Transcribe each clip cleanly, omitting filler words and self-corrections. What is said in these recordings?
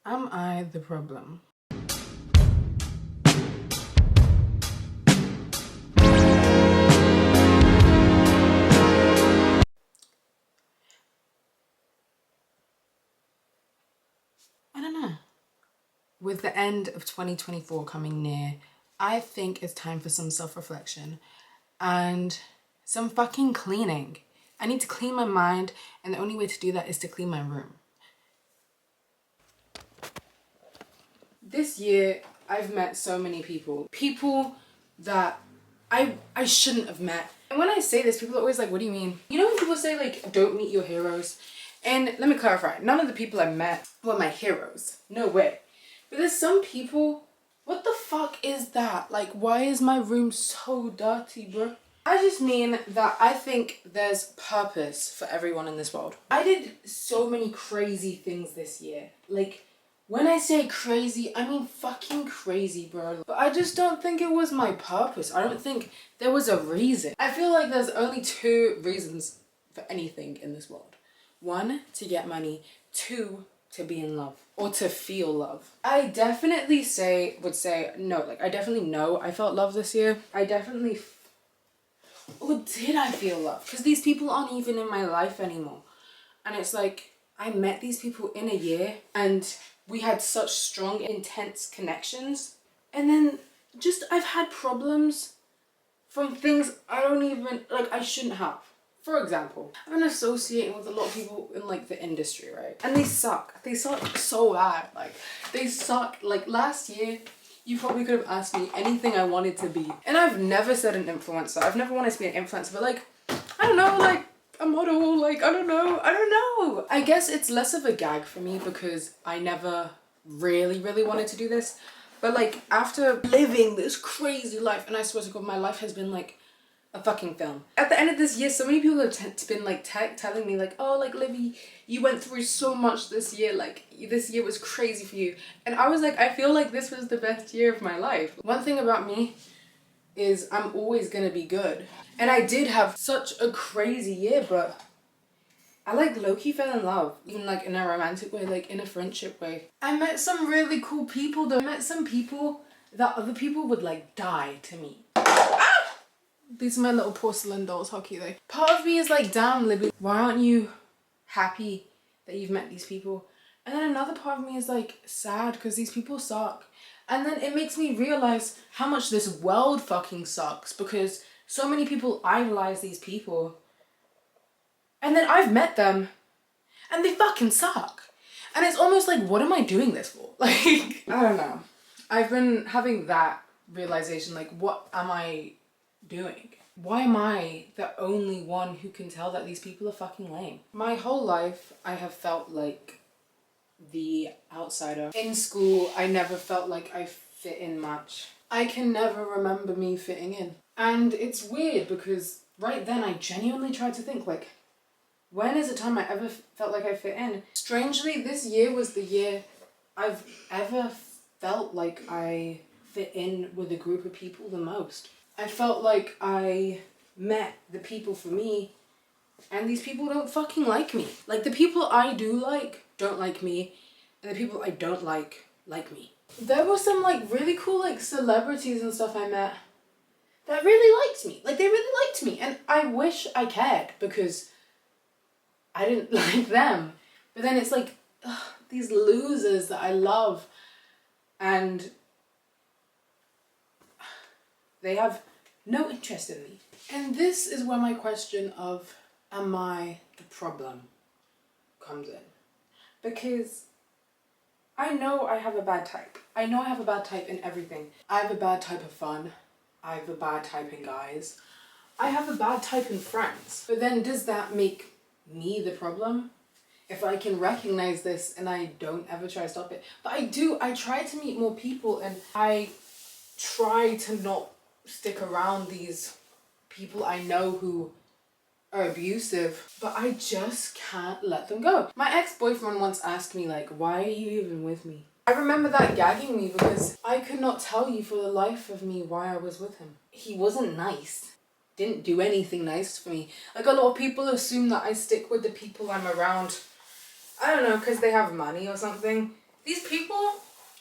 Am I the problem? I don't know. With the end of 2024 coming near, I think it's time for some self-reflection and some fucking cleaning. I need to clean my mind, and the only way to do that is to clean my room. This year, I've met so many people. People that I shouldn't have met. And when I say this, people are always like, what do you mean? You know when people say like, don't meet your heroes? And let me clarify, none of the people I met were my heroes. No way. But there's some people, what the fuck is that? Like, why is my room so dirty, bro? I just mean that I think there's purpose for everyone in this world. I did so many crazy things this year. Like, when I say crazy, I mean fucking crazy, bro. But I just don't think it was my purpose. I don't think there was a reason. I feel like there's only two reasons for anything in this world. One, to get money. Two, to be in love or to feel love. I definitely would say no. Like, I definitely know I felt love this year. I definitely, or did I feel love? Because these people aren't even in my life anymore. And it's like, I met these people in a year and we had such strong, intense connections. And then just, I've had problems from things I don't even, like, I shouldn't have. For example, I've been associating with a lot of people in like the industry, right? And they suck. They suck so bad. Like, they suck. Like, last year, you probably could have asked me anything I wanted to be. And I've never said an influencer. I've never wanted to be an influencer, but like, I don't know, like a model, like, I don't know. I guess it's less of a gag for me because I never really wanted to do this. But like, after living this crazy life, and I swear to God, my life has been like a fucking film. At the end of this year, so many people have been like telling me like, oh, like, Livy, you went through so much this year, like this year was crazy for you. And I was like, I feel like this was the best year of my life. One thing about me is I'm always gonna be good. And I did have such a crazy year, but I like low-key fell in love, even like in a romantic way, like in a friendship way. I met some really cool people though. I met some people that other people would like die to meet. These are my little porcelain dolls, how cute they. Part of me is like, damn, Libby, why aren't you happy that you've met these people? And then another part of me is like sad because these people suck. And then it makes me realize how much this world fucking sucks because so many people idolize these people. And then I've met them and they fucking suck. And it's almost like, what am I doing this for? Like, I don't know. I've been having that realization, like, what am I doing? Why am I the only one who can tell that these people are fucking lame? My whole life, I have felt like the outsider. In school, I never felt like I fit in much. I can never remember me fitting in. And it's weird because right then I genuinely tried to think like, when is the time I ever felt like I fit in? Strangely, this year was the year I've ever felt like I fit in with a group of people the most. I felt like I met the people for me, and these people don't fucking like me. Like, the people I do like don't like me, and the people I don't like me. There were some like really cool like celebrities and stuff I met that really liked me. Like, they really liked me, and I wish I cared because I didn't like them. But then it's like, ugh, these losers that I love, and they have no interest in me. And this is where my question of, am I the problem, comes in. Because I know I have a bad type. I know I have a bad type in everything. I have a bad type of fun. I have a bad type in guys. I have a bad type in friends. But then does that make me the problem? If I can recognize this and I don't ever try to stop it. But I do. I try to meet more people and I try to not stick around these people I know who are abusive, but I just can't let them go. My ex-boyfriend once asked me like, why are you even with me? I remember that gagging me because I could not tell you for the life of me why I was with him. He wasn't nice. Didn't do anything nice for me. Like, a lot of people assume that I stick with the people I'm around, I don't know, because they have money or something. These people,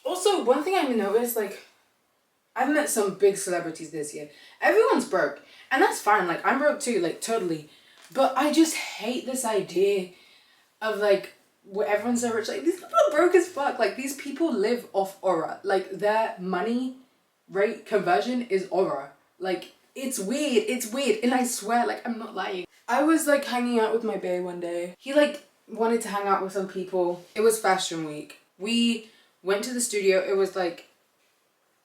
also one thing I've noticed, like, I've met some big celebrities this year. Everyone's broke. And that's fine. Like, I'm broke too, like, totally. But I just hate this idea of, like, where everyone's so rich. Like, these people are broke as fuck. Like, these people live off aura. Like, their money rate conversion is aura. Like, it's weird. It's weird. And I swear, like, I'm not lying. I was, like, hanging out with my bae one day. He, like, wanted to hang out with some people. It was fashion week. We went to the studio. It was, like,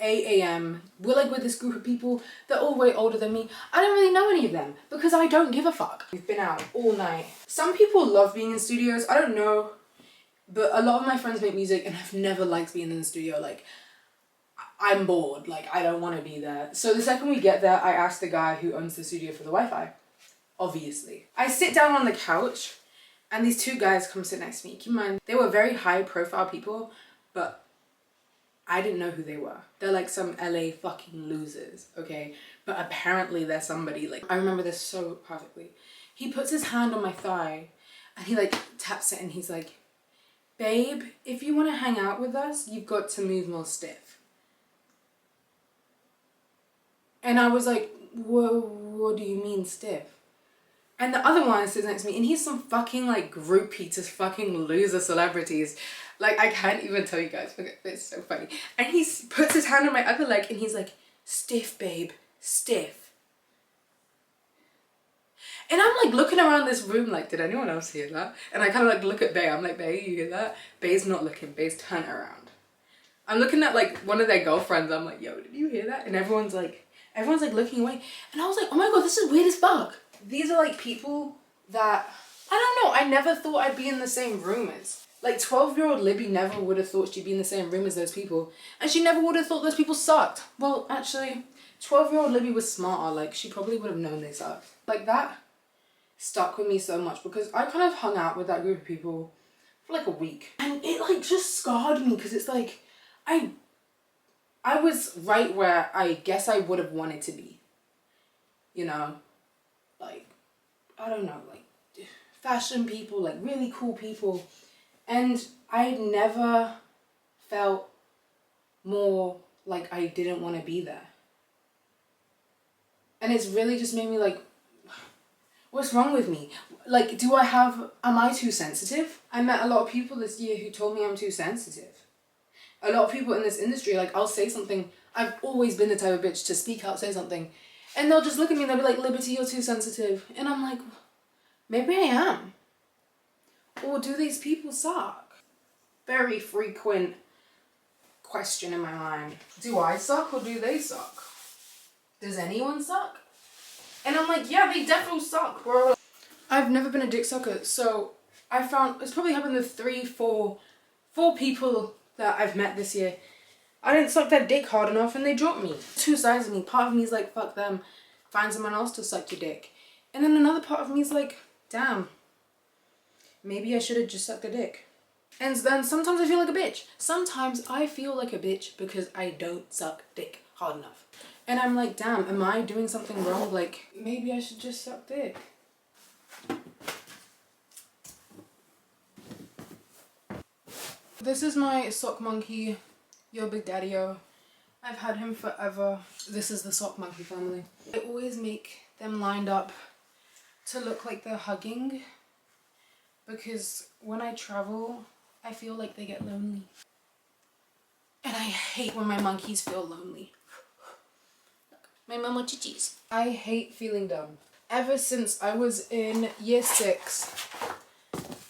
8 a.m. We're like with this group of people. They're all way older than me. I don't really know any of them because I don't give a fuck. We've been out all night. Some people love being in studios. I don't know. But a lot of my friends make music and I've never liked being in the studio. Like, I'm bored. Like, I don't want to be there. So the second we get there, I ask the guy who owns the studio for the Wi-Fi. Obviously. I sit down on the couch and these two guys come sit next to me. Keep in mind, they were very high profile people, but I didn't know who they were. They're like some LA fucking losers, okay? But apparently they're somebody. Like, I remember this so perfectly. He puts his hand on my thigh and he like taps it and he's like, babe, if you want to hang out with us, you've got to move more stiff. And I was like, whoa, what do you mean stiff? And the other one sits next to me and he's some fucking like groupie to fucking loser celebrities. Like, I can't even tell you guys, but it's so funny. And he puts his hand on my other leg and he's like, stiff, babe, stiff. And I'm like looking around this room like, did anyone else hear that? And I kind of like look at Bae. I'm like, Bae, you hear that? Bae's not looking. Bae's turned around. I'm looking at like one of their girlfriends. I'm like, yo, did you hear that? And everyone's like looking away. And I was like, oh my God, this is weird as fuck. These are like people that, I don't know, I never thought I'd be in the same room as. Like 12-year-old Libby never would have thought she'd be in the same room as those people. And she never would have thought those people sucked. Well, actually, 12-year-old Libby was smarter. Like, she probably would have known they sucked. Like, that stuck with me so much because I kind of hung out with that group of people for like a week. And it like just scarred me because it's like, I was right where I guess I would have wanted to be. You know? Like, I don't know, like fashion people, like really cool people. And I never felt more like I didn't want to be there. And it's really just made me like, what's wrong with me? Like, am I too sensitive? I met a lot of people this year who told me I'm too sensitive. A lot of people in this industry, like, I'll say something. I've always been the type of bitch to speak out, say something. And they'll just look at me and they'll be like, Liberty, you're too sensitive. And I'm like, maybe I am. Or do these people suck? Very frequent question in my mind. Do I suck or do they suck? Does anyone suck? And I'm like, yeah, they definitely suck, bro. I've never been a dick sucker, so I found, it's probably happened to four people that I've met this year. I didn't suck their dick hard enough and they dropped me. Two sides of me. Part of me is like, fuck them. Find someone else to suck your dick. And then another part of me is like, damn. Maybe I should have just sucked a dick. And then sometimes I feel like a bitch. Sometimes I feel like a bitch because I don't suck dick hard enough. And I'm like, damn, am I doing something wrong? Like, maybe I should just suck dick. This is my sock monkey, Yo Big Daddy-O. I've had him forever. This is the sock monkey family. I always make them lined up to look like they're hugging because when I travel, I feel like they get lonely. And I hate when my monkeys feel lonely. My mama chichis. I hate feeling dumb. Ever since I was in year 6,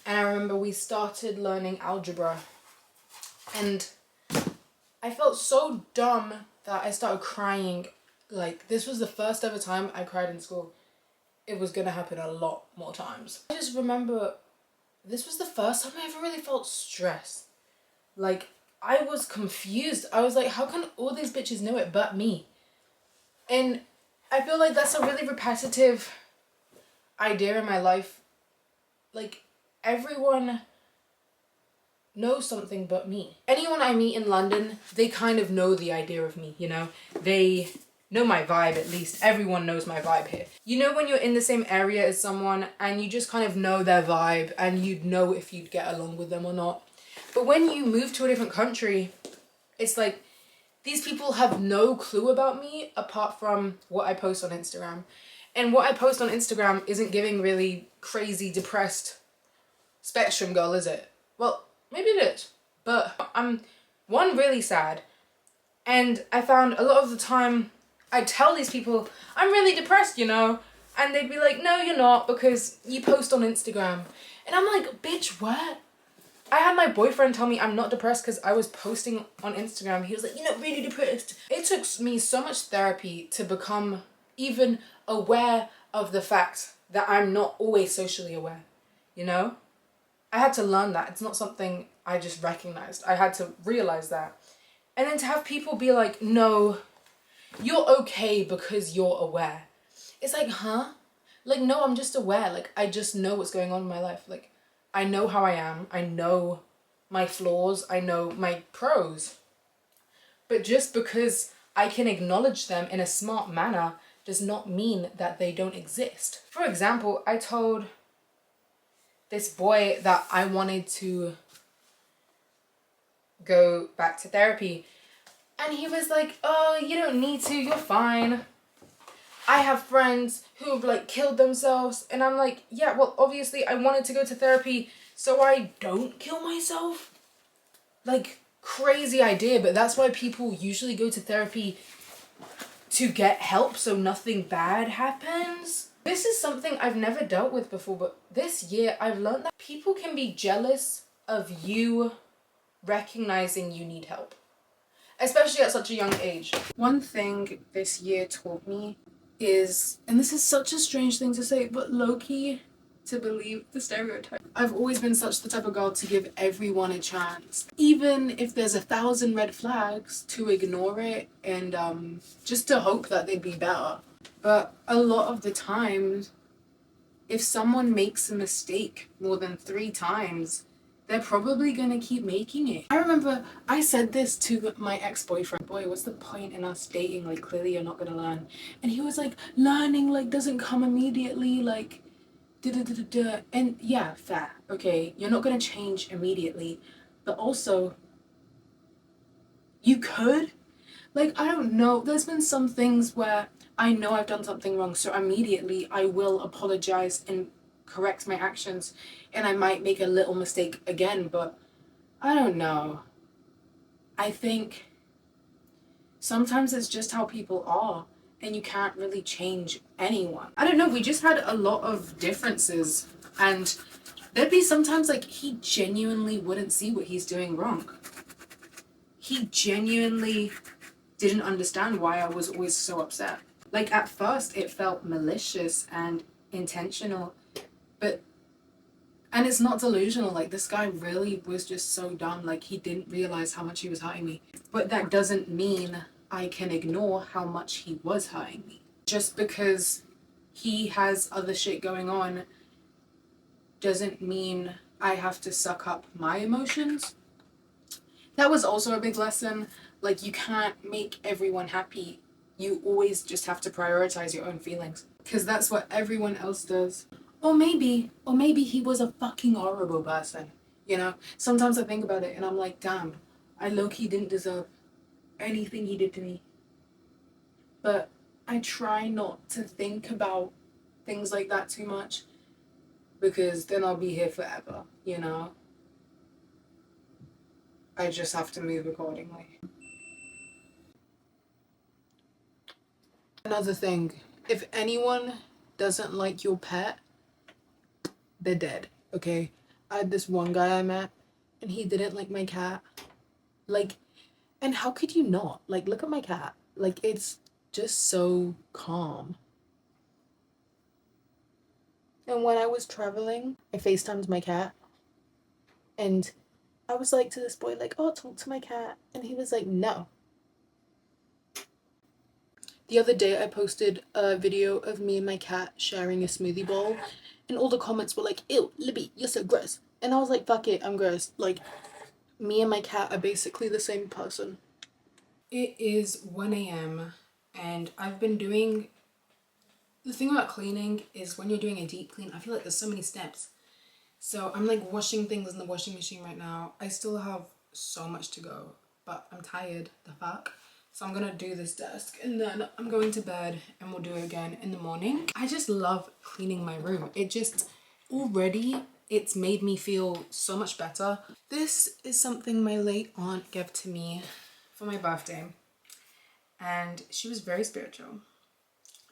and I remember we started learning algebra, and I felt so dumb that I started crying. Like, this was the first ever time I cried in school. It was gonna happen a lot more times. I just remember this was the first time I ever really felt stressed. Like, I was confused. I was like, how can all these bitches know it but me? And I feel like that's a really repetitive idea in my life. Like, everyone knows something but me. Anyone I meet in London, they kind of know the idea of me, you know? They know my vibe, at least. Everyone knows my vibe here. You know when you're in the same area as someone and you just kind of know their vibe and you'd know if you'd get along with them or not. But when you move to a different country, it's like these people have no clue about me apart from what I post on Instagram. And what I post on Instagram isn't giving really crazy, depressed spectrum girl, is it? Well, maybe it is. But I'm, one, really sad. And I found a lot of the time I tell these people, I'm really depressed, you know? And they'd be like, no, you're not, because you post on Instagram. And I'm like, bitch, what? I had my boyfriend tell me I'm not depressed because I was posting on Instagram. He was like, you're not really depressed. It took me so much therapy to become even aware of the fact that I'm not always socially aware, you know? I had to learn that. It's not something I just recognized. I had to realize that. And then to have people be like, no, you're okay because you're aware. It's like, huh? Like, no, I'm just aware. Like, I just know what's going on in my life. Like, I know how I am. I know my flaws. I know my pros. But just because I can acknowledge them in a smart manner does not mean that they don't exist. For example, I told this boy that I wanted to go back to therapy. And he was like, oh, you don't need to. You're fine. I have friends who've like killed themselves. And I'm like, yeah, well, obviously I wanted to go to therapy so I don't kill myself. Like, crazy idea, but that's why people usually go to therapy to get help so nothing bad happens. This is something I've never dealt with before, but this year I've learned that people can be jealous of you recognizing you need help, especially at such a young age. One thing this year taught me is, and this is such a strange thing to say, but low-key to believe the stereotype. I've always been such the type of girl to give everyone a chance. Even if there's 1,000 red flags, to ignore it and just to hope that they'd be better. But a lot of the times, if someone makes a mistake more than 3 times, they're probably gonna keep making it. I remember I said this to my ex-boyfriend. Boy, what's the point in us dating? Like, clearly you're not gonna learn. And he was like, learning like doesn't come immediately, like da-da-da-da-da. And yeah, fair. Okay, you're not gonna change immediately. But also, you could. Like, I don't know. There's been some things where I know I've done something wrong, so immediately I will apologize and correct my actions, and I might make a little mistake again, but I don't know. I think sometimes it's just how people are, and you can't really change anyone. I don't know, we just had a lot of differences, and there'd be sometimes like he genuinely wouldn't see what he's doing wrong. He genuinely didn't understand why I was always so upset. Like, at first it felt malicious and intentional, but, and it's not delusional, like this guy really was just so dumb, like he didn't realize how much he was hurting me. But that doesn't mean I can ignore how much he was hurting me. Just because he has other shit going on doesn't mean I have to suck up my emotions. That was also a big lesson. Like, you can't make everyone happy. You always just have to prioritize your own feelings, because that's what everyone else does. Or maybe he was a fucking horrible person, you know? Sometimes I think about it and I'm like, damn, I low-key didn't deserve anything he did to me. But I try not to think about things like that too much, because then I'll be here forever, you know? I just have to move accordingly. Another thing, if anyone doesn't like your pet, they're dead, okay? I had this one guy I met, and he didn't like my cat. Like, and how could you not? Like, look at my cat. Like, it's just so calm. And when I was traveling, I FaceTimed my cat, and I was like to this boy, like, oh, talk to my cat. And he was like, no. The other day I posted a video of me and my cat sharing a smoothie bowl, and all the comments were like, ew, Libby, you're so gross. And I was like, fuck it, I'm gross. Like, me and my cat are basically the same person. It is 1 a.m. and I've been doing... The thing about cleaning is when you're doing a deep clean, I feel like there's so many steps. So I'm like washing things in the washing machine right now. I still have so much to go, but I'm tired, the fuck. So I'm gonna do this desk and then I'm going to bed and we'll do it again in the morning. I just love cleaning my room. It just, already, it's made me feel so much better. This is something my late aunt gave to me for my birthday. And she was very spiritual.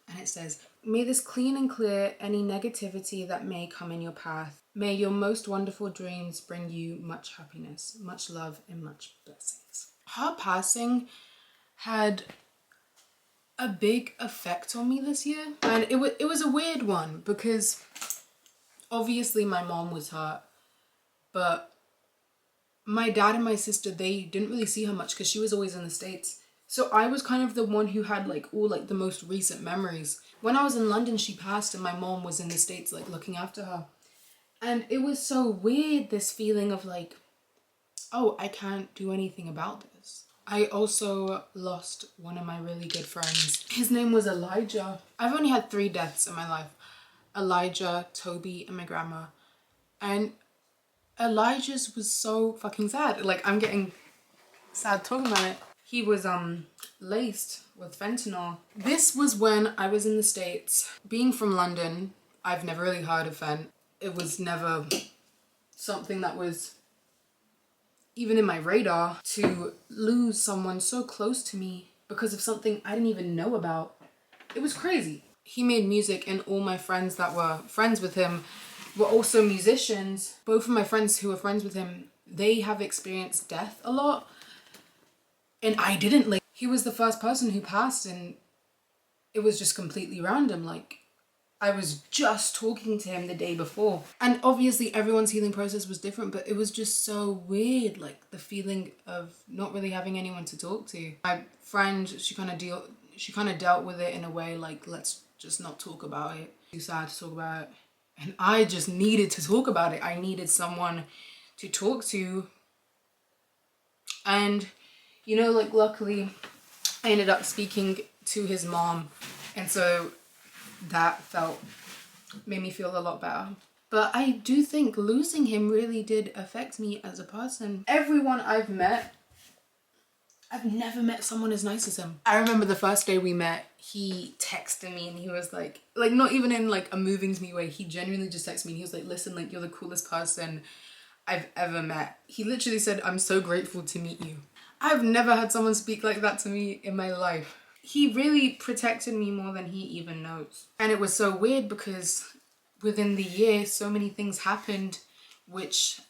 And it says, may this clean and clear any negativity that may come in your path. May your most wonderful dreams bring you much happiness, much love, and much blessings. Her passing had a big effect on me this year. And it was a weird one because obviously my mom was hurt, but my dad and my sister, they didn't really see her much because she was always in the States. So I was kind of the one who had like all like the most recent memories. When I was in London, she passed and my mom was in the States like looking after her. And it was so weird, this feeling of like, oh, I can't do anything about this. I also lost one of my really good friends. His name was Elijah. I've only had 3 deaths in my life. Elijah, Toby, and my grandma. And Elijah's was so fucking sad. Like, I'm getting sad talking about it. He was laced with fentanyl. This was when I was in the States. Being from London, I've never really heard of fent. It was never something that was even in my radar. To lose someone so close to me because of something I didn't even know about, it was crazy. He made music and all my friends that were friends with him were also musicians. Both of my friends who were friends with him, they have experienced death a lot. And I didn't. Like, he was the first person who passed and it was just completely random. Like, I was just talking to him the day before. And obviously everyone's healing process was different, but it was just so weird. Like, the feeling of not really having anyone to talk to. My friend, she kind of dealt with it in a way like, let's just not talk about it. Too sad to talk about it. And I just needed to talk about it. I needed someone to talk to. And, you know, like, luckily I ended up speaking to his mom. And so that made me feel a lot better. But I do think losing him really did affect me as a person. Everyone I've met, I've never met someone as nice as him. I remember the first day we met, he texted me and he was like not even in like a moving to me way, he genuinely just texted me and he was like, listen, like, you're the coolest person I've ever met. He literally said, I'm so grateful to meet you. I've never had someone speak like that to me in my life. He really protected me more than he even knows. And it was so weird because within the year, so many things happened, which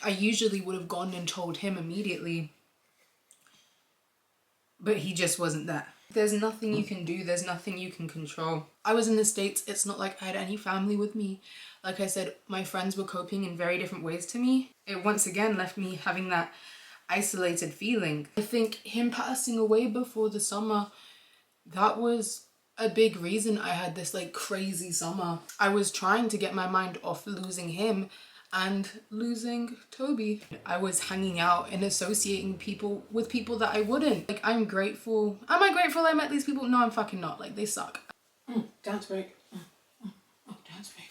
I usually would have gone and told him immediately. But he just wasn't there. There's nothing you can do. There's nothing you can control. I was in the States. It's not like I had any family with me. Like I said, my friends were coping in very different ways to me. It once again left me having that isolated feeling. I think him passing away before the summer, that was a big reason I had this like crazy summer. I was trying to get my mind off losing him and losing Toby. I was hanging out and associating with people that I wouldn't. Like, I'm grateful. Am I grateful I met these people? No, I'm fucking not. Like, they suck. Dance break. Oh, dance break.